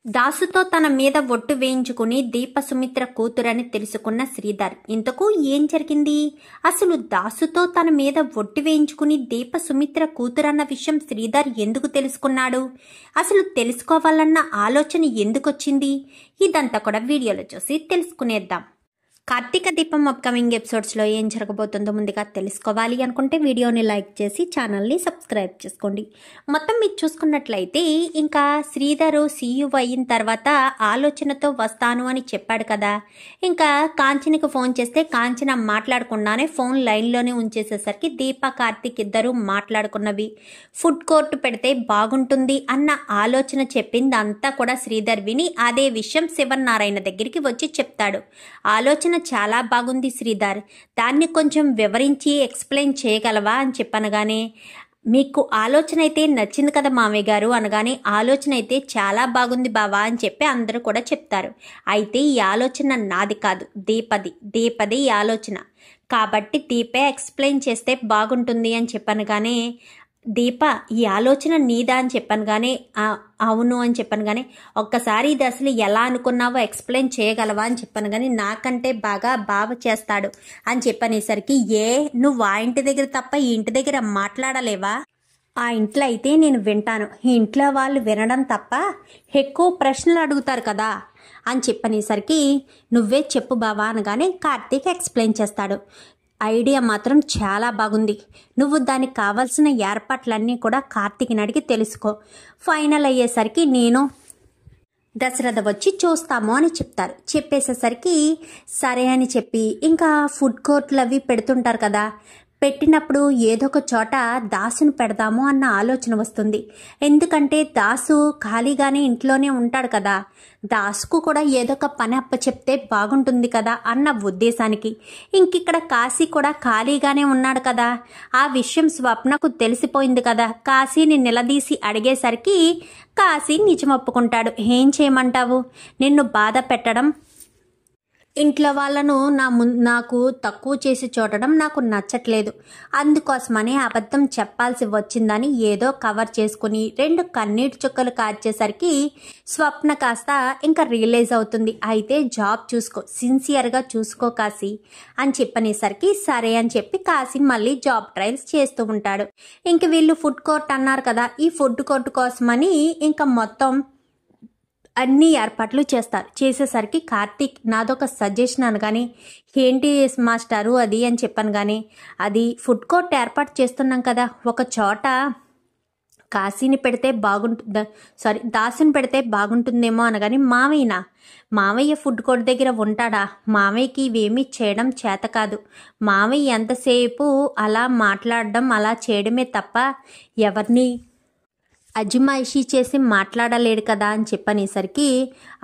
దాసుతో తన మీద ఒట్టు వేయించుకుని దీప సుమిత్ర కూతురని తెలుసుకున్న శ్రీధర్ ఇంతకు ఏం జరిగింది? అసలు దాసుతో తన మీద ఒట్టు వేయించుకుని దీప సుమిత్ర కూతురన్న విషయం శ్రీధర్ ఎందుకు తెలుసుకున్నాడు? అసలు తెలుసుకోవాలన్న ఆలోచన ఎందుకొచ్చింది? ఇదంతా కూడా వీడియోలో చూసి తెలుసుకునేద్దాం. కార్తీక దీపం అప్కమింగ్ ఎపిసోడ్స్లో ఏం జరగబోతుందో ముందుగా తెలుసుకోవాలి అనుకుంటే వీడియోని లైక్ చేసి ఛానల్ని సబ్స్క్రైబ్ చేసుకోండి. మొత్తం మీరు చూసుకున్నట్లయితే ఇంకా శ్రీధరు సీఈఓ అయిన తర్వాత ఆలోచనతో వస్తాను అని చెప్పాడు కదా. ఇంకా కాంచనకి ఫోన్ చేస్తే కాంచన మాట్లాడకుండానే ఫోన్ లైన్లోనే ఉంచేసేసరికి దీప కార్తీక్ ఇద్దరు మాట్లాడుకున్నవి. ఫుడ్ కోర్టు పెడితే బాగుంటుంది అన్న ఆలోచన చెప్పింది అంతా కూడా శ్రీధర్ విని అదే విషయం శివనారాయణ దగ్గరికి వచ్చి చెప్తాడు. ఆలోచన చాలా బాగుంది శ్రీధర్, దాన్ని కొంచెం వివరించి ఎక్స్ప్లెయిన్ చేయగలవా అని చెప్పనగానే, మీకు ఆలోచన అయితే నచ్చింది కదా మామయ్య గారు అనగానే, ఆలోచన అయితే చాలా బాగుంది బావా అని చెప్పి అందరూ కూడా చెప్తారు. అయితే ఈ ఆలోచన నాది కాదు, దీపది ఈ ఆలోచన కాబట్టి దీపే ఎక్స్ప్లెయిన్ చేస్తే బాగుంటుంది అని చెప్పనగానే, దీప ఈ ఆలోచన నీదా అని చెప్పాను కానీ అవును అని చెప్పాను కానీ, ఒక్కసారి ఇది అసలు ఎలా అనుకున్నావో ఎక్స్ప్లెయిన్ చేయగలవా అని చెప్పాను కానీ, నాకంటే బాగా బావ చేస్తాడు అని చెప్పనేసరికి, నువ్వు ఆ ఇంటి దగ్గర తప్ప ఈ ఇంటి దగ్గర మాట్లాడలేవా? ఆ ఇంట్లో అయితే నేను వింటాను, ఈ ఇంట్లో వాళ్ళు వినడం తప్ప ఎక్కువ ప్రశ్నలు అడుగుతారు కదా అని చెప్పనేసరికి, నువ్వే చెప్పు బావా అనగానే కార్తీక్ ఎక్స్ప్లెయిన్ చేస్తాడు. ఐడియా మాత్రం చాలా బాగుంది, నువ్వు దానికి కావాల్సిన ఏర్పాట్లన్నీ కూడా కార్తీక్ని అడిగి తెలుసుకో. ఫైనల్ అయ్యేసరికి నేను దశరథ వచ్చి చూస్తాము అని చెప్తారు. చెప్పేసేసరికి సరే అని చెప్పి ఇంకా ఫుడ్ కోర్టులు అవి పెడుతుంటారు కదా, పెట్టినప్పుడు ఏదో ఒక చోట దాసును పెడదాము అన్న ఆలోచన వస్తుంది. ఎందుకంటే దాసు ఖాళీగానే ఇంట్లోనే ఉంటాడు కదా, దాసుకు కూడా ఏదో ఒక పని అప్ప చెప్తే బాగుంటుంది కదా అన్న ఉద్దేశానికి. ఇంకిక్కడ కాశీ కూడా ఖాళీగానే ఉన్నాడు కదా, ఆ విషయం స్వప్నకు తెలిసిపోయింది కదా. కాశీని నిలదీసి అడిగేసరికి కాశీ నిజం ఒప్పుకుంటాడు. ఏం చేయమంటావు, నిన్ను బాధ పెట్టడం, ఇంట్లో వాళ్ళను నాకు తక్కువ చేసి చూడడం నాకు నచ్చట్లేదు, అందుకోసమని అబద్ధం చెప్పాల్సి వచ్చిందని ఏదో కవర్ చేసుకుని 2 కన్నీటి చుక్కలు కార్చేసరికి స్వప్న కాస్త ఇంకా రియలైజ్ అవుతుంది. అయితే జాబ్ చూసుకో, సిన్సియర్గా చూసుకో కాశీ అని చెప్పనేసరికి సరే అని చెప్పి కాశీ మళ్ళీ జాబ్ ట్రయల్స్ చేస్తూ ఉంటాడు. ఇంక వీళ్ళు ఫుడ్ కోర్ట్ అన్నారు కదా, ఈ ఫుడ్ కోర్టు కోసమని ఇంకా మొత్తం అన్ని ఏర్పాట్లు చేస్తారు. చేసేసరికి కార్తీక్ నాదొక సజెషన్ అనగానే, ఏంటి మాస్టారు అది అని చెప్పాను కానీ, అది ఫుడ్ కోర్ట్ ఏర్పాటు చేస్తున్నాం కదా, ఒక చోట కాశీని పెడితే దాసుని పెడితే బాగుంటుందేమో అనగాని, మావయ్య ఫుడ్ కోర్ట్ దగ్గర ఉంటాడా? మావయ్యకి ఇవేమీ చేయడం చేత కాదు, మావయ్య ఎంతసేపు అలా మాట్లాడడం అలా చేయడమే తప్ప ఎవరిని అజమాయిషీ చేసి మాట్లాడలేడు కదా అని చెప్పనేసరికి,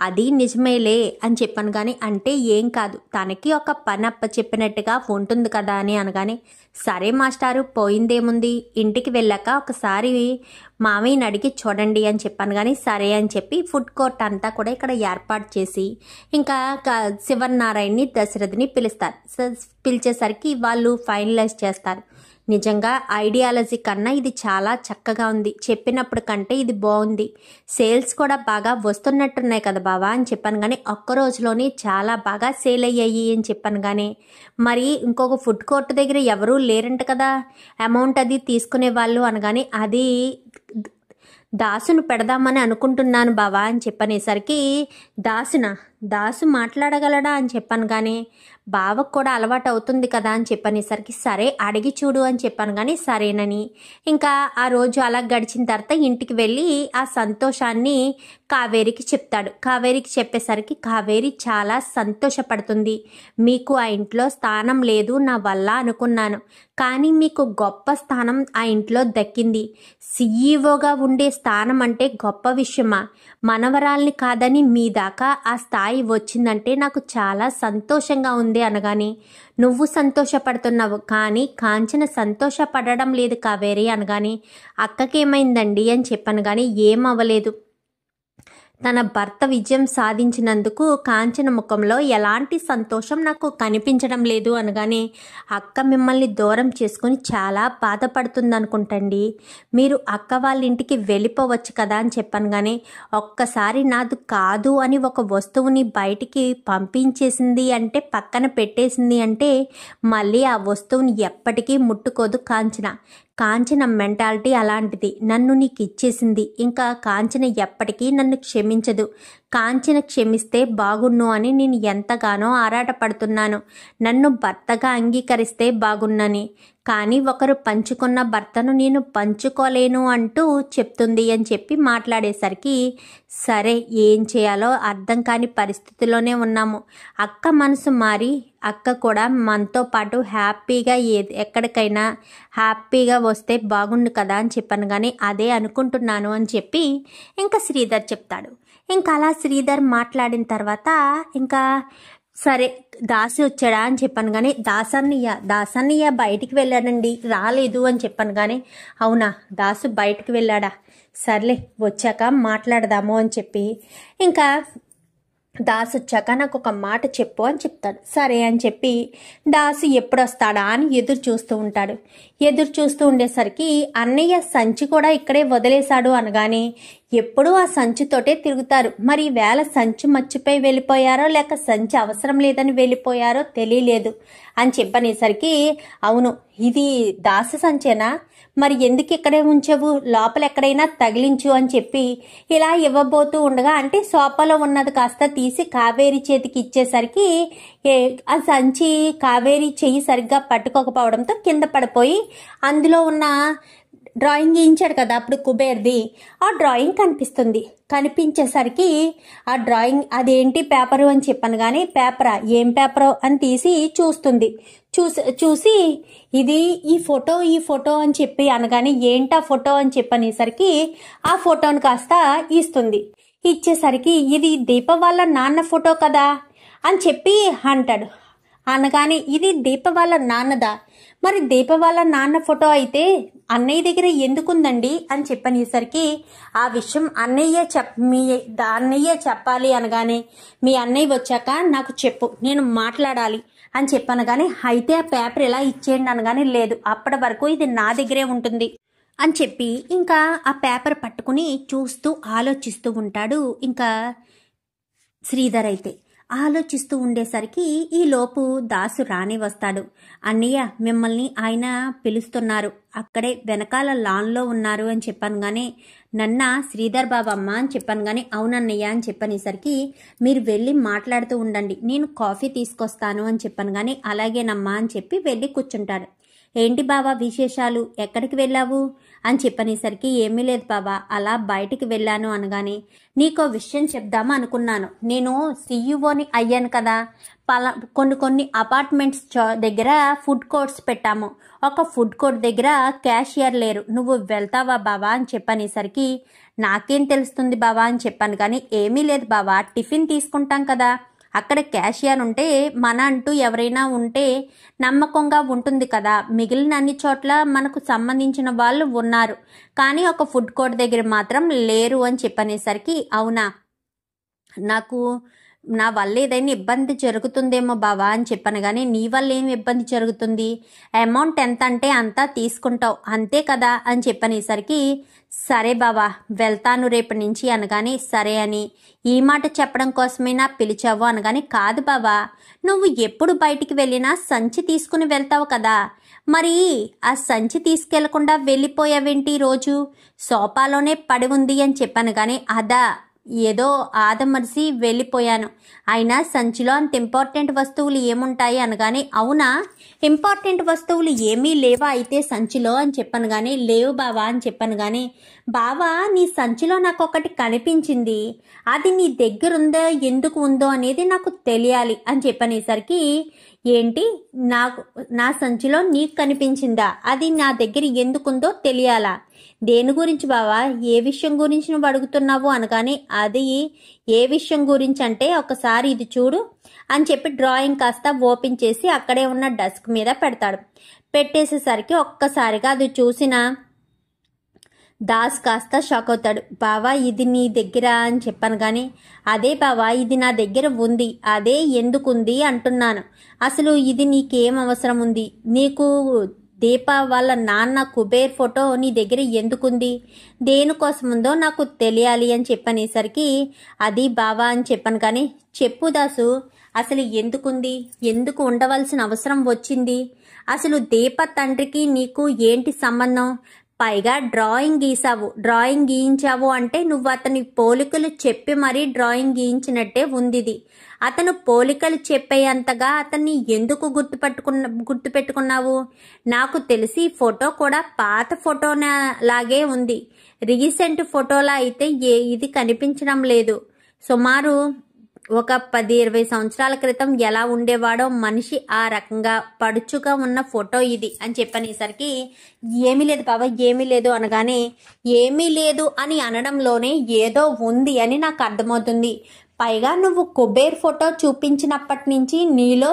అది నిజమేలే అని చెప్పాను కానీ, అంటే ఏం కాదు, తనకి ఒక పని అప్ప చెప్పినట్టుగా ఉంటుంది కదా అని అనగానే, సరే మాస్టారు పోయిందేముంది, ఇంటికి వెళ్ళాక ఒకసారి మామయ్యని అడిగి చూడండి అని చెప్పాను కానీ, సరే అని చెప్పి ఫుడ్ కోర్ట్ అంతా కూడా ఇక్కడ ఏర్పాటు చేసి ఇంకా శివనారాయణని దశరథని పిలిచేసరికి వాళ్ళు ఫైనలైజ్ చేస్తారు. నిజంగా ఐడియాలజీ కన్నా ఇది చాలా చక్కగా ఉంది, చెప్పినప్పుడు కంటే ఇది బాగుంది, సేల్స్ కూడా బాగా వస్తున్నట్టున్నాయి కదా బావా అని చెప్పాను కానీ, ఒక్క రోజులోనే చాలా బాగా సేల్ అయ్యాయి అని చెప్పాను కానీ, మరి ఇంకొక ఫుడ్ కోర్ట్ దగ్గర ఎవరూ లేరంట కదా అమౌంట్ అది తీసుకునే వాళ్ళు అనగానే, అది దాసును పెడదామని అనుకుంటున్నాను బావా అని చెప్పనేసరికి, దాసు మాట్లాడగలడా అని చెప్పాను కానీ, బావకు కూడా అలవాటు అవుతుంది కదా అని చెప్పనేసరికి, సరే అడిగి చూడు అని చెప్పాను కానీ సరేనని. ఇంకా ఆ రోజు అలా గడిచిన తర్వాత ఇంటికి వెళ్ళి ఆ సంతోషాన్ని కావేరికి చెప్తాడు. కావేరికి చెప్పేసరికి కావేరి చాలా సంతోషపడుతుంది. మీకు ఆ ఇంట్లో స్థానం లేదు నా వల్ల అనుకున్నాను, కానీ మీకు గొప్ప స్థానం ఆ ఇంట్లో దక్కింది. సీఈఓగా ఉండే స్థానం అంటే గొప్ప విషయమా? మనవరాల్ని కాదని మీ దాకా ఆ స్థాయి వచ్చిందంటే నాకు చాలా సంతోషంగా ఉంది అనగానే, నువ్వు సంతోషపడుతున్నావు కానీ కాంచన సంతోషపడడం లేదు కావేరి అనగానే, అక్కకేమైందండి అని చెప్పాను కానీ, ఏమవ్వలేదు, తన భర్త విజయం సాధించినందుకు కాంచన ముఖంలో ఎలాంటి సంతోషం నాకు కనిపించడం లేదు అనగానే, అక్క మిమ్మల్ని దూరం చేసుకుని చాలా బాధపడుతుందనుకుంటండి. మీరు అక్క వాళ్ళ ఇంటికి వెళ్ళిపోవచ్చు కదా అని చెప్పాను. కానీ ఒక్కసారి నాది కాదు అని ఒక వస్తువుని బయటికి పంపించేసింది అంటే, పక్కన పెట్టేసింది అంటే మళ్ళీ ఆ వస్తువుని ఎప్పటికీ ముట్టుకోదు కాంచన. కాంచన మెంటాలిటీ అలాంటిది. నన్ను నీకు ఇచ్చేసింది, ఇంకా కాంచన ఎప్పటికీ నన్ను క్షమించదు. కాంచన క్షమిస్తే బాగున్ను అని నేను ఎంతగానో ఆరాటపడుతున్నాను. నన్ను భర్తగా అంగీకరిస్తే బాగున్నని. కానీ ఒకరు పంచుకున్న భర్తను నేను పంచుకోలేను అంటూ చెప్తుంది అని చెప్పి మాట్లాడేసరికి, సరే ఏం చేయాలో అర్థం కాని పరిస్థితిలోనే ఉన్నాము. అక్క మనసు మారి అక్క కూడా మనతో పాటు హ్యాపీగా ఎక్కడికైనా హ్యాపీగా వస్తే బాగుండు కదా అని చెప్పాను. కానీ అదే అనుకుంటున్నాను అని చెప్పి ఇంకా శ్రీధర్ చెప్తాడు. ఇంకా అలా శ్రీధర్ మాట్లాడిన తర్వాత ఇంకా సరే దాసు వచ్చాడా అని చెప్పాను. కానీ దాసన్నయ్య బయటికి వెళ్ళాడండి, రాలేదు అని చెప్పాను. కానీ అవునా, దాసు బయటికి వెళ్ళాడా, సర్లే వచ్చాక మాట్లాడదాము అని చెప్పి ఇంకా దాసు వచ్చాక నాకు ఒక మాట చెప్పు అని చెప్తాడు. సరే అని చెప్పి దాసు ఎప్పుడు వస్తాడా అని ఎదురు చూస్తూ ఉంటాడు. ఎదురు చూస్తూ ఉండేసరికి అన్నయ్య సంచి కూడా ఇక్కడే వదిలేశాడు అనగానే, ఎప్పుడూ ఆ సంచితోటే తిరుగుతారు, మరి వేళ సంచి మర్చిపోయి వెళ్ళిపోయారో లేక సంచి అవసరం లేదని వెళ్ళిపోయారో తెలియలేదు అని చెప్పనేసరికి, అవును ఇది దాసు సంచేనా, మరి ఎందుకు ఇక్కడే ఉంచవు, లోపల ఎక్కడైనా తగిలించు అని చెప్పి ఇలా ఇవ్వబోతూ ఉండగా, అంటే సోఫాలో ఉన్నది కాస్త తీసి కావేరి చేతికి ఇచ్చేసరికి ఆ సంచి కావేరి చెయ్యి సరిగ్గా పట్టుకోకపోవడంతో కింద పడిపోయి అందులో ఉన్న డ్రాయింగ్ గీయించాడు కదా అప్పుడు కుబేర్ది, ఆ డ్రాయింగ్ కనిపిస్తుంది. కనిపించేసరికి ఆ డ్రాయింగ్ అదేంటి పేపరు అని చెప్పాను. కానీ పేపరా, ఏం పేపరో అని తీసి చూస్తుంది. చూసి ఇది ఈ ఫోటో అని చెప్పి అనగానే, ఏంటా ఫోటో అని చెప్పనేసరికి ఆ ఫోటోని కాస్త ఇస్తుంది. ఇచ్చేసరికి ఇది దీప వాళ్ళ నాన్న ఫోటో కదా అని చెప్పి అంటాడు. అనగానే ఇది దీప వాళ్ళ నాన్నదా, మరి దీప వాళ్ళ నాన్న ఫోటో అయితే అన్నయ్య దగ్గర ఎందుకుందండి అని చెప్పనేసరికి, ఆ విషయం అన్నయ్య చెప్పాలి అనగానే, మీ అన్నయ్య వచ్చాక నాకు చెప్పు, నేను మాట్లాడాలి అని చెప్పాను. కానీ అయితే ఆ పేపర్ ఎలా ఇచ్చేయండి అనగానే, లేదు అప్పటి వరకు ఇది నా దగ్గరే ఉంటుంది అని చెప్పి ఇంకా ఆ పేపర్ పట్టుకుని చూస్తూ ఆలోచిస్తూ ఉంటాడు. ఇంకా శ్రీధర్ అయితే ఆలోచిస్తూ ఉండేసరికి ఈలోపు దాసు రాని వస్తాడు. అన్నయ్య మిమ్మల్ని ఆయన పిలుస్తున్నారు, అక్కడే వెనకాల లాన్లో ఉన్నారు అని చెప్పాను. కానీ నన్న శ్రీధర్ బాబమ్మ అని చెప్పాను. కానీ అవునన్నయ్య అని చెప్పనేసరికి, మీరు వెళ్ళి మాట్లాడుతూ ఉండండి, నేను కాఫీ తీసుకొస్తాను అని చెప్పాను. కానీ అలాగేనమ్మా అని చెప్పి వెళ్ళి కూర్చుంటాడు. ఏంటి బావా విశేషాలు, ఎక్కడికి వెళ్ళావు అని చెప్పనేసరికి, ఏమీ లేదు బాబా, అలా బయటికి వెళ్ళాను అనగానే, నీకో విషయం చెప్దామా అనుకున్నాను, నేను సీఈఓని అయ్యాను కదా, కొన్ని అపార్ట్మెంట్స్ దగ్గర ఫుడ్ కోర్ట్స్ పెట్టాము, ఒక ఫుడ్ కోర్ట్ దగ్గర క్యాషియర్ లేరు, నువ్వు వెళ్తావా బావా అని చెప్పనేసరికి, నాకేం తెలుస్తుంది బావా అని చెప్పాను. కానీ ఏమీ లేదు బావా, టిఫిన్ తీసుకుంటాం కదా, అక్కడ క్యాషియర్ ఉంటే మన అంటూ ఎవరైనా ఉంటే నమ్మకంగా ఉంటుంది కదా, మిగిలిన అన్ని చోట్ల మనకు సంబంధించిన వాళ్ళు ఉన్నారు, కానీ ఒక ఫుడ్ కోర్ట్ దగ్గర మాత్రం లేరు అని చెప్పనేసరికి, అవునా, నాకు నా వల్ల ఏదైనా ఇబ్బంది జరుగుతుందేమో బావా అని చెప్పాను. కానీ నీ వల్ల ఏమి ఇబ్బంది జరుగుతుంది, అమౌంట్ ఎంత అంటే అంతా తీసుకుంటావు అంతే కదా అని చెప్పనేసరికి, సరే బావా వెళ్తాను రేపటి నుంచి అనగానే, సరే అని, ఈ మాట చెప్పడం కోసమైనా పిలిచావు అనగానే, కాదు బావా, నువ్వు ఎప్పుడు బయటికి వెళ్ళినా సంచి తీసుకుని వెళ్తావు కదా, మరి ఆ సంచి తీసుకెళ్లకుండా వెళ్ళిపోయావేంటి, రోజు సోఫాలోనే పడి ఉంది అని చెప్పాను. కానీ అదా, ఏదో ఆదమరిసి వెళ్ళిపోయాను, అయినా సంచిలో అంత ఇంపార్టెంట్ వస్తువులు ఏముంటాయి అనగానే, అవునా ఇంపార్టెంట్ వస్తువులు ఏమీ లేవా అయితే సంచిలో అని చెప్పాను. కానీ లేవు బావా అని చెప్పాను. కానీ బావా నీ సంచిలో నాకు ఒకటి కనిపించింది, అది నీ దగ్గర ఉందో ఎందుకు ఉందో అనేది నాకు తెలియాలి అని చెప్పనేసరికి, ఏంటి నా సంచిలో నీకు కనిపించిందా, అది నా దగ్గర ఎందుకుందో తెలియాలా, దేని గురించి బావా, ఏ విషయం గురించి నువ్వు అడుగుతున్నావు అనగానే, అది ఏ విషయం గురించి అంటే ఒకసారి ఇది చూడు అని చెప్పి డ్రాయింగ్ కాస్త ఓపెన్ చేసి అక్కడే ఉన్న డెస్క్ మీద పెడతాడు. పెట్టేసేసరికి ఒక్కసారిగా అది చూసిన దాస్ కాస్త షాక్ అవుతాడు. బావా ఇది నీ దగ్గర అని చెప్పాను కానీ, అదే బావా ఇది నా దగ్గర ఉంది, అదే ఎందుకుంది అంటున్నాను. అసలు ఇది నీకేం అవసరం ఉంది? నీకు దీప వాళ్ళ నాన్న కుబేర్ ఫోటో నీ దగ్గర ఎందుకుంది, దేనికోసం ఉందో నాకు తెలియాలి అని చెప్పనేసరికి అది బావా అని చెప్పాను కానీ, చెప్పు దాసు అసలు ఎందుకుంది, ఎందుకు ఉండవలసిన అవసరం వచ్చింది, అసలు దీప తండ్రికి నీకు ఏంటి సంబంధం, పైగా డ్రాయింగ్ గీయించావు అంటే నువ్వు అతని పోలికలు చెప్పి మరీ డ్రాయింగ్ గీయించినట్టే ఉంది. అతను పోలికలు చెప్పేంతగా అతన్ని ఎందుకు గుర్తుపెట్టుకున్నావు? నాకు తెలిసి ఫోటో కూడా పాత ఫోటో లాగే ఉంది, రీసెంట్ ఫోటోలా అయితే ఇది కనిపించడం లేదు. సుమారు ఒక 10-20 సంవత్సరాల క్రితం ఎలా ఉండేవాడో మనిషి ఆ రకంగా పడుచుగా ఉన్న ఫోటో ఇది అని చెప్పనేసరికి, ఏమీ లేదు బాబా ఏమీ లేదు అనగానే, ఏమీ లేదు అని అనడంలోనే ఏదో ఉంది అని నాకు అర్థమవుతుంది. పైగా నువ్వు కుబేర్ ఫోటో చూపించినప్పటి నుంచి నీలో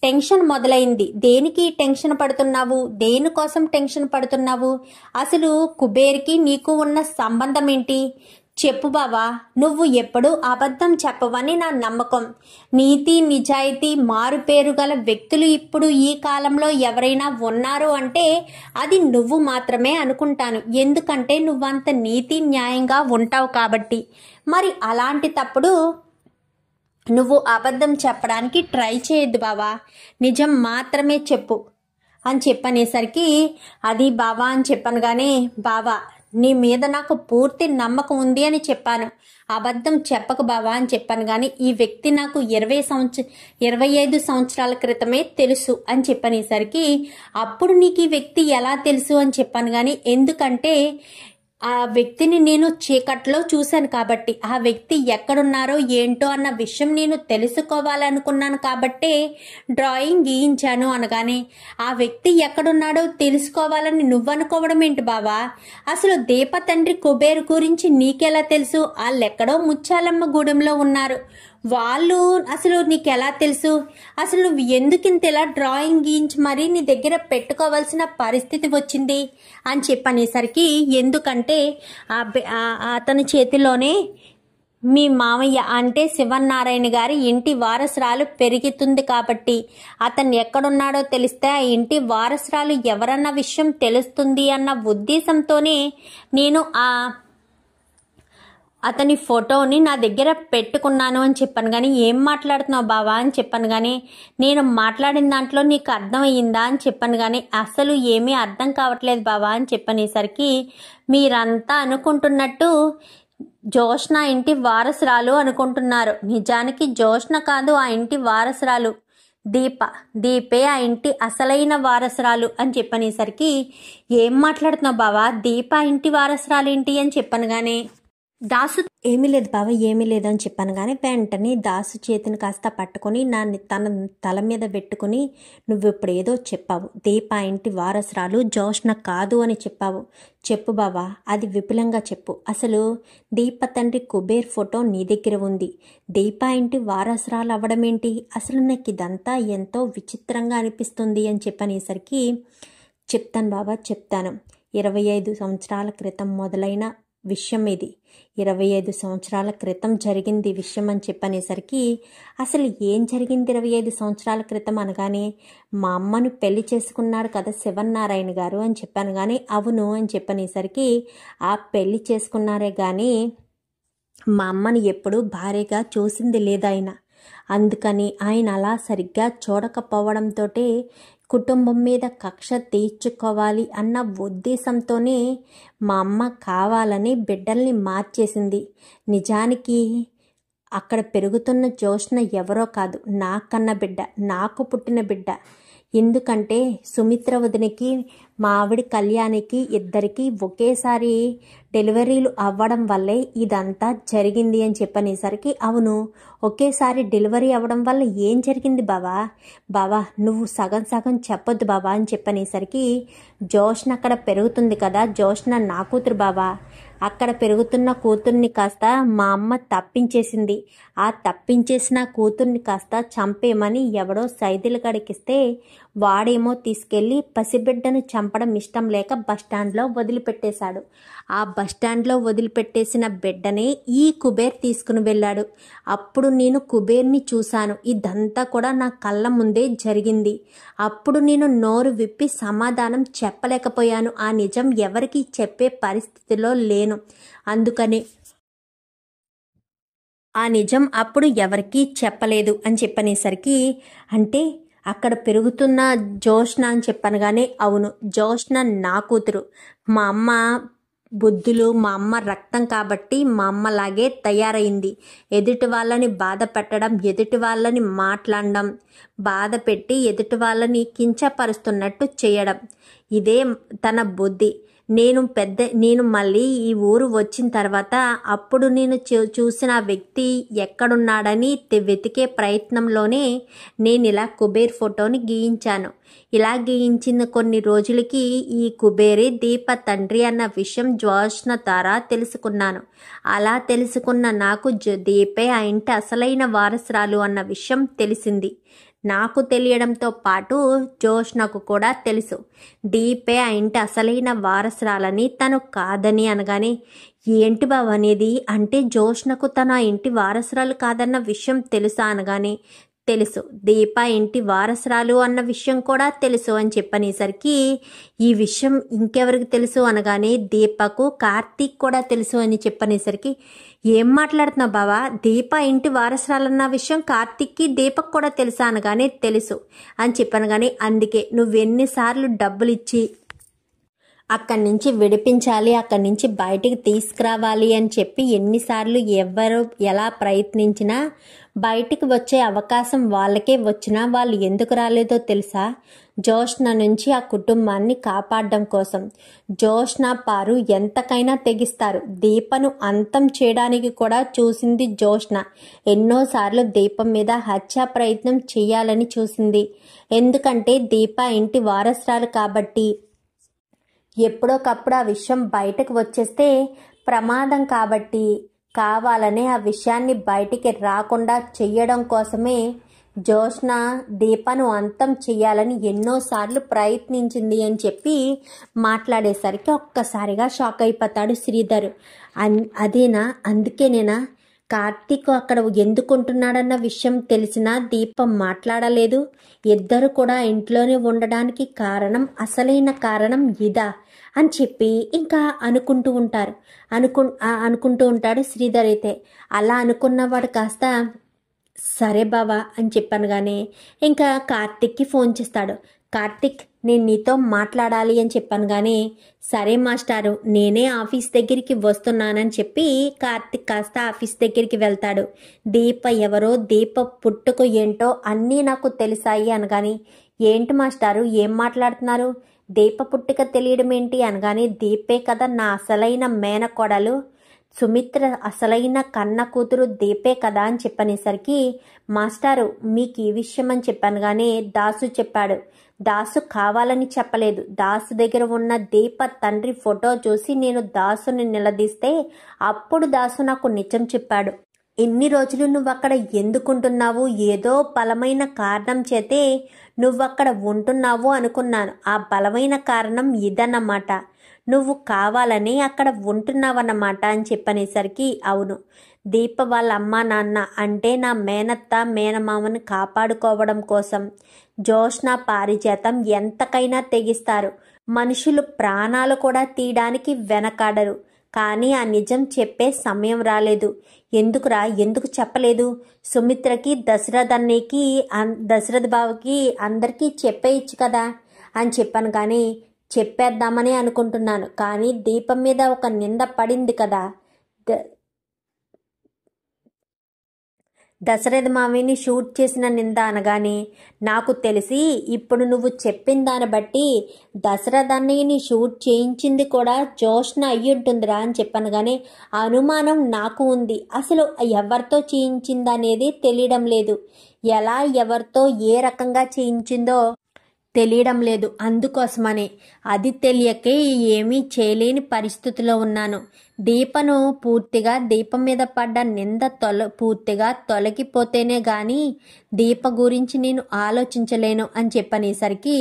టెన్షన్ మొదలైంది. దేనికి టెన్షన్ పడుతున్నావు, దేనికోసం టెన్షన్ పడుతున్నావు, అసలు కుబేర్కి నీకు ఉన్న సంబంధం ఏంటి చెప్పు బావా. నువ్వు ఎప్పుడూ అబద్ధం చెప్పవని నా నమ్మకం. నీతి నిజాయితీ మారుపేరు గల వ్యక్తులు ఇప్పుడు ఈ కాలంలో ఎవరైనా ఉన్నారు అంటే అది నువ్వు మాత్రమే అనుకుంటాను. ఎందుకంటే నువ్వంత నీతి న్యాయంగా ఉంటావు కాబట్టి. మరి అలాంటి తప్పుడు నువ్వు అబద్ధం చెప్పడానికి ట్రై చేయొద్దు బావా, నిజం మాత్రమే చెప్పు అని చెప్పనేసరికి, అది బావా అని చెప్పాను కానీ, బావా నీ మీద నాకు పూర్తి నమ్మకం ఉంది అని చెప్పాను, అబద్ధం చెప్పకు బావా అని చెప్పాను కానీ, ఈ వ్యక్తి నాకు 25 సంవత్సరాల క్రితమే తెలుసు అని చెప్పనేసరికి, అప్పుడు నీకు ఈ వ్యక్తి ఎలా తెలుసు అని చెప్పాను కానీ, ఎందుకంటే ఆ వ్యక్తిని నేను చీకట్లో చూశాను కాబట్టి, ఆ వ్యక్తి ఎక్కడున్నారో ఏంటో అన్న విషయం నేను తెలుసుకోవాలనుకున్నాను కాబట్టే డ్రాయింగ్ గీయించాను అనగానే, ఆ వ్యక్తి ఎక్కడున్నాడో తెలుసుకోవాలని నువ్వనుకోవడం ఏంటి బావా? అసలు దీప తండ్రి కుబేరు గురించి నీకెలా తెలుసు? వాళ్ళెక్కడో ముచ్చాలమ్మ గూడెంలో ఉన్నారు, వాళ్ళు అసలు నీకెలా తెలుసు? అసలు నువ్వు ఎందుకింత ఇలా డ్రాయింగ్ గీయించి మరీ నీ దగ్గర పెట్టుకోవాల్సిన పరిస్థితి వచ్చింది అని చెప్పనేసరికి, ఎందుకంటే అతని చేతిలోనే మీ మామయ్య అంటే శివనారాయణ గారి ఇంటి వారసురాలు పెరుగుతుంది కాబట్టి, అతను ఎక్కడున్నాడో తెలిస్తే ఆ ఇంటి వారసురాలు ఎవరన్న విషయం తెలుస్తుంది అన్న ఉద్దేశంతోనే నేను అతని ఫోటోని నా దగ్గర పెట్టుకున్నాను అని చెప్పాను కానీ, ఏం మాట్లాడుతున్నావు బావా అని చెప్పాను కానీ, నేను మాట్లాడిన దాంట్లో నీకు అర్థమయ్యిందా అని చెప్పాను కానీ, అసలు ఏమీ అర్థం కావట్లేదు బావా అని చెప్పనేసరికి, మీరంతా అనుకుంటున్నట్టు జోష్న ఇంటి వారసురాలు అనుకుంటున్నారు. నిజానికి జోష్న కాదు ఆ ఇంటి వారసురాలు, దీపే ఆ ఇంటి అసలైన వారసురాలు అని చెప్పనేసరికి, ఏం మాట్లాడుతున్నావు బావా, దీప ఇంటి వారసురాలు ఏంటి అని చెప్పాను కానీ, దాసు ఏమీ లేదు బావ ఏమీ లేదు అని చెప్పాను కానీ, వెంటనే దాసు చేతిని కాస్త పట్టుకొని తన తల మీద పెట్టుకుని, నువ్వు ఇప్పుడు ఏదో చెప్పావు, దీప ఇంటి వారసురాలు జోష్న కాదు అని చెప్పావు, చెప్పు బావా అది విపులంగా చెప్పు. అసలు దీప తండ్రి కుబేర్ ఫోటో నీ దగ్గర ఉంది, దీప ఇంటి వారసురాలు అవ్వడం ఏంటి? అసలు నాకు ఇదంతా ఎంతో విచిత్రంగా అనిపిస్తుంది అని చెప్పనేసరికి, చెప్తాను బాబా చెప్తాను. 25 సంవత్సరాల క్రితం మొదలైన విషయం ఇది, 25 సంవత్సరాల క్రితం జరిగింది విషయం అని చెప్పనేసరికి, అసలు ఏం జరిగింది 25 సంవత్సరాల క్రితం అనగానే, మా అమ్మను పెళ్లి చేసుకున్నాడు కదా శివనారాయణ గారు అని చెప్పాను కానీ, అవును అని చెప్పనేసరికి, ఆ పెళ్లి చేసుకున్నారే కానీ మా అమ్మని ఎప్పుడూ భార్యగా చూసింది లేదాయన, అందుకని ఆయన అలా సరిగ్గా చూడకపోవడంతో కుటుంబం మీద కక్ష తీర్చుకోవాలి అన్న ఉద్దేశంతోనే మా అమ్మ కావాలని బిడ్డల్ని మార్చేసింది. నిజానికి అక్కడ పెరుగుతున్న జోష్న ఎవరో కాదు, నాకన్న బిడ్డ, నాకు పుట్టిన బిడ్డ. ఎందుకంటే సుమిత్ర వదినకి మా ఆవిడ కళ్యాణికి ఇద్దరికి ఒకేసారి డెలివరీలు అవ్వడం వల్లే ఇదంతా జరిగింది అని చెప్పనేసరికి, అవును ఒకేసారి డెలివరీ అవ్వడం వల్ల ఏం జరిగింది బావా నువ్వు సగం సగం చెప్పొద్దు బావా అని చెప్పనేసరికి, జోష్న అక్కడ పెరుగుతుంది కదా, జోష్న నా కూతురు బావా, అక్కడ పెరుగుతున్న కూతుర్ని కాస్త మా అమ్మ తప్పించేసింది. ఆ తప్పించేసిన కూతుర్ని కాస్త చంపేమని ఎవడో సైదులు గడికిస్తే వాడేమో తీసుకెళ్లి పసిబిడ్డను చంపడం ఇష్టం లేక బస్టాండ్లో వదిలిపెట్టేశాడు. ఆ బస్టాండ్లో వదిలిపెట్టేసిన బిడ్డనే ఈ కుబేర్ తీసుకుని వెళ్ళాడు. అప్పుడు నేను కుబేర్ని చూశాను. ఇదంతా కూడా నా కళ్ళ ముందే జరిగింది. అప్పుడు నేను నోరు విప్పి సమాధానం చెప్పలేకపోయాను. ఆ నిజం ఎవరికి చెప్పే పరిస్థితిలో లేను. అందుకని ఆ నిజం అప్పుడు ఎవరికీ చెప్పలేదు అని చెప్పనేసరికి, అంటే అక్కడ పెరుగుతున్న జోష్న అని చెప్పనగానే, అవును, జోష్న నా కూతురు. మా అమ్మ బుద్ధులు, మా అమ్మ రక్తం కాబట్టి మా అమ్మలాగే తయారైంది. ఎదుటి వాళ్ళని బాధ పెట్టడం, ఎదుటి వాళ్ళని మాట్లాడడం, బాధ పెట్టి ఎదుటి వాళ్ళని కించపరుస్తున్నట్టు చేయడం, ఇదే తన బుద్ధి. నేను మళ్ళీ ఈ ఊరు వచ్చిన తర్వాత అప్పుడు నేను చూసిన వ్యక్తి ఎక్కడున్నాడని వెతికే ప్రయత్నంలోనే నేను ఇలా కుబేర్ ఫోటోని గీయించాను. ఇలా గీయించిన కొన్ని రోజులకి ఈ కుబేరే దీప తండ్రి అన్న విషయం జోష్న ద్వారా తెలుసుకున్నాను. అలా తెలుసుకున్న నాకు దీపే ఆ ఇంటి అసలైన వారసురాలు అన్న విషయం తెలిసింది. నాకు తెలియడంతో పాటు జోష్నకు కూడా తెలుసు దీపే ఆ ఇంటి అసలైన వారసురాలని. తను కాదని అనగానే, ఏంటి బావ అనేది? అంటే జోష్నకు తన ఇంటి వారసురాలు కాదన్న విషయం తెలుసా అనగానే, తెలుసు. దీప ఇంటి వారసురాలు అన్న విషయం కూడా తెలుసు అని చెప్పనేసరికి, ఈ విషయం ఇంకెవరికి తెలుసు అనగానే, దీపకు కార్తీక్ కూడా తెలుసు అని చెప్పనేసరికి, ఏం మాట్లాడుతున్నావు బావా? దీప ఇంటి వారసురాలన్న విషయం కార్తీక్కి దీపక్ కూడా తెలుసా అనగానే, తెలుసు అని చెప్పనగానే, అందుకే నువ్వెన్నిసార్లు డబ్బులు ఇచ్చి అక్కడి నుంచి విడిపించాలి, అక్కడి నుంచి బయటికి తీసుకురావాలి అని చెప్పి ఎన్నిసార్లు ఎవరు ఎలా ప్రయత్నించినా బయటికి వచ్చే అవకాశం వాళ్ళకే వచ్చినా వాళ్ళు ఎందుకు రాలేదో తెలుసా? జోష్న నుంచి ఆ కుటుంబాన్ని కాపాడడం కోసం. జోష్న పారు ఎంతకైనా తెగిస్తారు. దీపను అంతం చేయడానికి కూడా చూసింది జోష్న. ఎన్నోసార్లు దీపం మీద హత్యా ప్రయత్నం చేయాలని చూసింది. ఎందుకంటే దీప ఇంటి వారసురాలు కాబట్టి. ఎప్పుడోకప్పుడు ఆ విషయం బయటకు వచ్చేస్తే ప్రమాదం కాబట్టి కావాలనే ఆ విషయాన్ని బయటికి రాకుండా చెయ్యడం కోసమే జోష్న దీపను అంతం చెయ్యాలని ఎన్నోసార్లు ప్రయత్నించింది అని చెప్పి మాట్లాడేసరికి ఒక్కసారిగా షాక్ అయిపోతాడు శ్రీధర్. అదేనా? అందుకేనేనా కార్తీక్ అక్కడ ఎందుకుంటున్నాడన్న విషయం తెలిసినా దీపం మాట్లాడలేదు? ఇద్దరు కూడా ఇంట్లోనే ఉండడానికి కారణం, అసలైన కారణం ఇదా అని చెప్పి ఇంకా అనుకుంటూ ఉంటాడు శ్రీధర్. అయితే అలా అనుకున్నవాడు కాస్త సరే బావా అని చెప్పనగానే ఇంకా కార్తీక్కి ఫోన్ చేస్తాడు. కార్తీక్, నేను నీతో మాట్లాడాలి అని చెప్పనగానే, సరే మాస్టారు, నేనే ఆఫీస్ దగ్గరికి వస్తున్నానని చెప్పి కార్తీక్ కాస్త ఆఫీస్ దగ్గరికి వెళ్తాడు. దీప ఎవరో, దీప పుట్టుకు ఏంటో అన్నీ నాకు తెలిసాయి అనగాని, ఏంటి మాస్టారు ఏం మాట్లాడుతున్నారు? దీప పుట్టుక తెలియడం ఏంటి అనగానే, దీపే కదా నా అసలైన మేనకోడలు, సుమిత్ర అసలైన కన్న కూతురు దీపే కదా అని చెప్పనేసరికి, మాస్టారు మీకు ఈ విషయం అని చెప్పాను కానీ దాసు చెప్పాడు. దాసు కావాలని చెప్పలేదు. దాసు దగ్గర ఉన్న దీప తండ్రి ఫోటో చూసి నేను దాసుని నిలదీస్తే అప్పుడు దాసు నాకు నిజం చెప్పాడు. ఇన్ని రోజులు నువ్వక్కడ ఎందుకుంటున్నావు? ఏదో బలమైన కారణం చేతే నువ్వక్కడ ఉంటున్నావు అనుకున్నాను. ఆ బలమైన కారణం ఇదన్నమాట. నువ్వు కావాలని అక్కడ ఉంటున్నావన్నమాట అని చెప్పనేసరికి, అవును, దీప వాళ్ళ అమ్మా నాన్న అంటే నా మేనత్త మేనమామను కాపాడుకోవడం కోసం జోష్న పారిజాతం ఎంతకైనా తెగిస్తారు. మనుషులు ప్రాణాలు కూడా తీయడానికి వెనకాడరు. కానీ ఆ నిజం చెప్పే సమయం రాలేదు. ఎందుకురా? ఎందుకు చెప్పలేదు? సుమిత్రకి, దశరథ్ అన్నయ్యకి, దశరథ్ బావకి అందరికీ చెప్పేయచ్చు కదా అని చెప్పాను. కానీ చెప్పేద్దామని అనుకుంటున్నాను. కానీ దీపం మీద ఒక నింద పడింది కదా. దశరథ మావిని షూట్ చేసిన నింద అనగానే నాకు తెలిసి ఇప్పుడు నువ్వు చెప్పిన దాన్ని బట్టి దశరథ అన్నయ్యని షూట్ చేయించింది కూడా జోష్న అయ్యుంటుందిరా అని చెప్పాను. కానీ అనుమానం నాకు ఉంది. అసలు ఎవరితో చేయించిందనేది తెలియడం లేదు. ఎలా, ఎవరితో, ఏ రకంగా చేయించిందో తెలియడం లేదు. అందుకోసమనే అది తెలియకే ఏమీ చేయలేని పరిస్థితిలో ఉన్నాను. దీపను పూర్తిగా దీపం మీద పడ్డ నింద పూర్తిగా తొలగిపోతేనే గాని దీప గురించి నేను ఆలోచించలేను అని చెప్పనేసరికి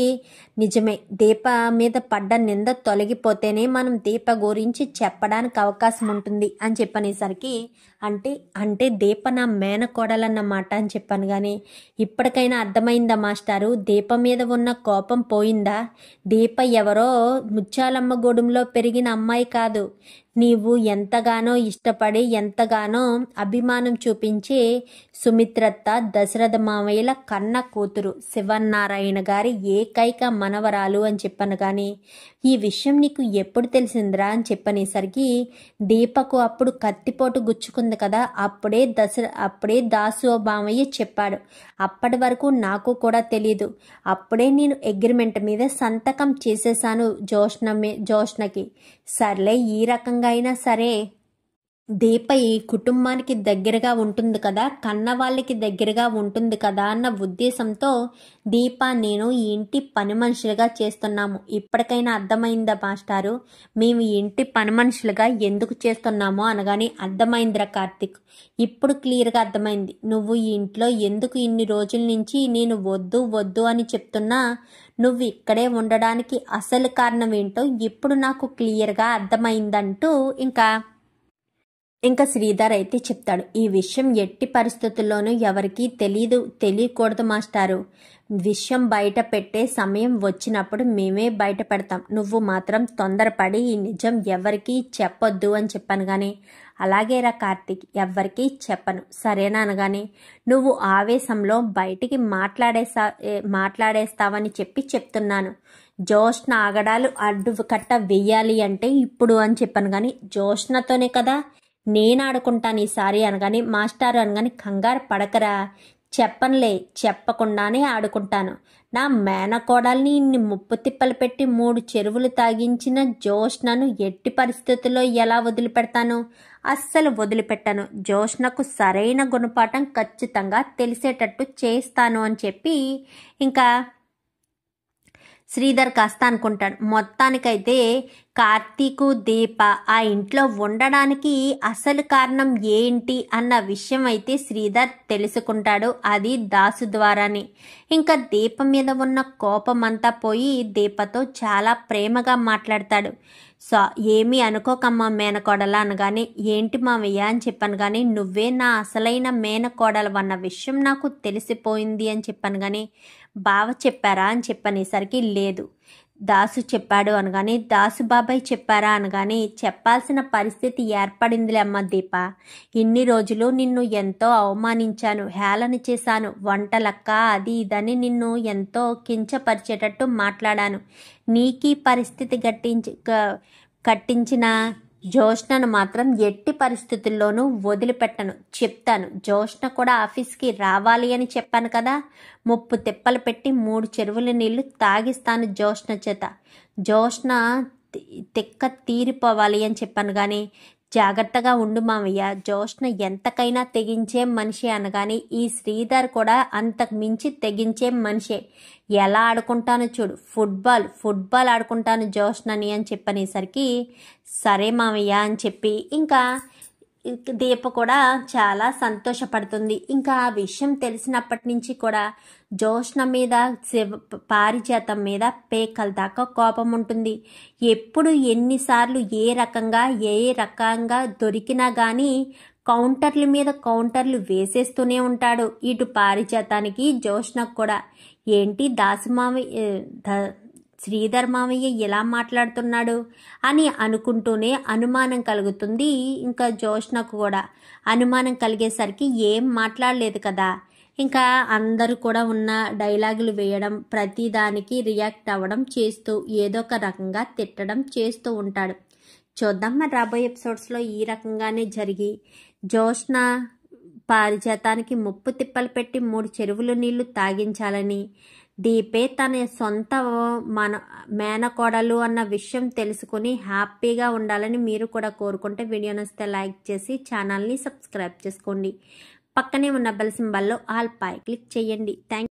నిజమే, దీప మీద పడ్డ నింద తొలగిపోతేనే మనం దీప గురించి చెప్పడానికి అవకాశం ఉంటుంది అని చెప్పనేసరికి అంటే దీప నా మేనకోడలన్నమాట అని చెప్పాను. కానీ ఇప్పటికైనా అర్థమైందా మాస్టారు, దీప మీద ఉన్న కోపం పోయిందా? దీప ఎవరో ముత్యాలమ్మ గూడెంలో పెరిగిన అమ్మాయి కాదు, నీవు ఎంతగానో ఇష్టపడి ఎంతగానో అభిమానం చూపించి సుమిత్రత్త దశరథ మామయ్యల కన్న కూతురు, శివనారాయణ గారి ఏకైక మనవరాలు అని చెప్పాను. కానీ ఈ విషయం నీకు ఎప్పుడు తెలిసిందిరా అని చెప్పనేసరికి దీపకు అప్పుడు కత్తిపోటు గుచ్చుకుంది కదా, అప్పుడే దాసు మామయ్య చెప్పాడు. అప్పటి వరకు నాకు కూడా తెలీదు. అప్పుడే నేను అగ్రిమెంట్ మీద సంతకం చేసేసాను జోష్నకి. సర్లే, ఈ రకంగా అయినా సరే దీప ఈ కుటుంబానికి దగ్గరగా ఉంటుంది కదా, కన్న వాళ్ళకి దగ్గరగా ఉంటుంది కదా అన్న ఉద్దేశంతో దీప నేను ఈ ఇంటి పని మనుషులుగా చేస్తున్నాము. ఇప్పటికైనా అర్థమైందా మాస్టారు, మేము ఈ ఇంటి పని మనుషులుగా ఎందుకు చేస్తున్నామో అనగానే అర్థమైందిరా కార్తీక్, ఇప్పుడు క్లియర్గా అర్థమైంది. నువ్వు ఈ ఇంట్లో ఎందుకు ఇన్ని రోజుల నుంచి నేను వద్దు వద్దు అని చెప్తున్నా నువ్వు ఇక్కడే ఉండడానికి అసలు కారణం ఏంటో ఇప్పుడు నాకు క్లియర్గా అర్థమైందంటూ ఇంకా శ్రీధర్ అయితే చెప్తాడు. ఈ విషయం ఎట్టి పరిస్థితుల్లోనూ ఎవరికీ తెలియకూడదు మాస్టారు. విషయం బయట పెట్టే సమయం వచ్చినప్పుడు మేమే బయట పెడతాం. నువ్వు మాత్రం తొందరపడి ఈ నిజం ఎవరికీ చెప్పొద్దు అని చెప్పాను. కానీ అలాగేరా కార్తీక్, ఎవ్వరికీ చెప్పను సరేనా అనగానే నువ్వు ఆవేశంలో బయటికి మాట్లాడేస్తావని చెప్తున్నాను. జోష్న ఆగడాలు అడ్డుకట్ట వెయ్యాలి అంటే ఇప్పుడు అని చెప్పాను. కానీ జోష్నతోనే కదా నేను ఆడుకుంటాను ఈసారి అనగానే మాస్టారు అనగానే కంగారు పడకరా, చెప్పనులే, చెప్పకుండానే ఆడుకుంటాను. నా మేనకోడల్ని ఇన్ని ముప్పు తిప్పలు పెట్టి 3 చెరువులు తాగించిన జోష్నను ఎట్టి పరిస్థితుల్లో ఎలా వదిలిపెడతాను? అస్సలు వదిలిపెట్టను. జోష్నకు సరైన గుణపాఠం ఖచ్చితంగా తెలిసేటట్టు చేస్తాను అని చెప్పి ఇంకా శ్రీధర్ కాస్త అనుకుంటాడు. మొత్తానికైతే కార్తీకు దీప ఆ ఇంట్లో ఉండడానికి అసలు కారణం ఏంటి అన్న విషయం అయితే శ్రీధర్ తెలుసుకుంటాడు. అది దాసు ద్వారానే. ఇంకా దీప మీద ఉన్న కోపం అంతా పోయి దీపతో చాలా ప్రేమగా మాట్లాడతాడు. సో ఏమీ అనుకోకమ్మా మేనకోడలా అనగానే ఏంటి మావయ్య అని చెప్పాను. కానీ నువ్వే నా అసలైన మేనకోడలవన్న విషయం నాకు తెలిసిపోయింది అని చెప్పాను. కానీ బావ చెప్పారా అని చెప్పనేసరికి లేదు, దాసు చెప్పాడు అనగానే దాసు బాబాయ్ చెప్పారా అనగానే చెప్పాల్సిన పరిస్థితి ఏర్పడిందిలే అమ్మ దీప. ఇన్ని రోజులు నిన్ను ఎంతో అవమానించాను, హేళన చేశాను, వంటలక్క అది ఇదని నిన్ను ఎంతో కించపరిచేటట్టు మాట్లాడాను. నీకీ పరిస్థితి కట్టించిన జోష్నను మాత్రం ఎట్టి పరిస్థితుల్లోనూ వదిలిపెట్టను. చెప్తాను, జోష్న కూడా ఆఫీస్కి రావాలి అని చెప్పాను కదా, ముప్పు తిప్పలు పెట్టి 3 చెరువుల నీళ్లు తాగిస్తాను జోష్న చేత. జోష్న తిక్క తీరిపోవాలి అని చెప్పాను. కానీ జాగ్రత్తగా ఉండు మావయ్య, జోష్న ఎంతకైనా తెగించే మనిషి అనగానే ఈ శ్రీధర్ కూడా అంతకు మించి తెగించే మనిషే. ఎలా ఆడుకుంటానో చూడు, ఫుట్బాల్ ఆడుకుంటాను జోష్నని అని చెప్పనేసరికి సరే మావయ్య అని చెప్పి ఇంకా దీప కూడా చాలా సంతోషపడుతుంది. ఇంకా ఆ విషయం తెలిసినప్పటి నుంచి కూడా జోష్న మీద పారిజాతం మీద పేకల దాకా కోపం ఉంటుంది. ఎప్పుడు ఎన్నిసార్లు ఏ రకంగా దొరికినా కానీ కౌంటర్ల మీద కౌంటర్లు వేసేస్తూనే ఉంటాడు. ఇటు పారిజాతానికి జోష్నకు కూడా ఏంటి శ్రీధర్ మామయ్య ఎలా మాట్లాడుతున్నాడు అని అనుకుంటూనే అనుమానం కలుగుతుంది. ఇంకా జోష్నకు కూడా అనుమానం కలిగేసరికి ఏం మాట్లాడలేదు కదా, ఇంకా అందరూ కూడా ఉన్న డైలాగులు వేయడం, ప్రతిదానికి రియాక్ట్ అవ్వడం చేస్తూ ఏదో ఒక రకంగా తిట్టడం చేస్తూ ఉంటాడు. చూద్దాం మరి రాబోయే ఎపిసోడ్స్లో ఈ రకంగానే జరిగి జోష్న పారిజాతానికి ముప్పు తిప్పలు పెట్టి 3 చెరువుల నీళ్లు తాగించాలని, దీపే తన సొంత మేనకోడలు అన్న విషయం తెలుసుకుని హ్యాపీగా ఉండాలని మీరు కూడా కోరుకుంటే వీడియో నచ్చితే లైక్ చేసి ఛానల్ని సబ్స్క్రైబ్ చేసుకోండి. పక్కనే ఉన్న బెల్ సింబల్లో ఆల్ పై క్లిక్ చేయండి. థ్యాంక్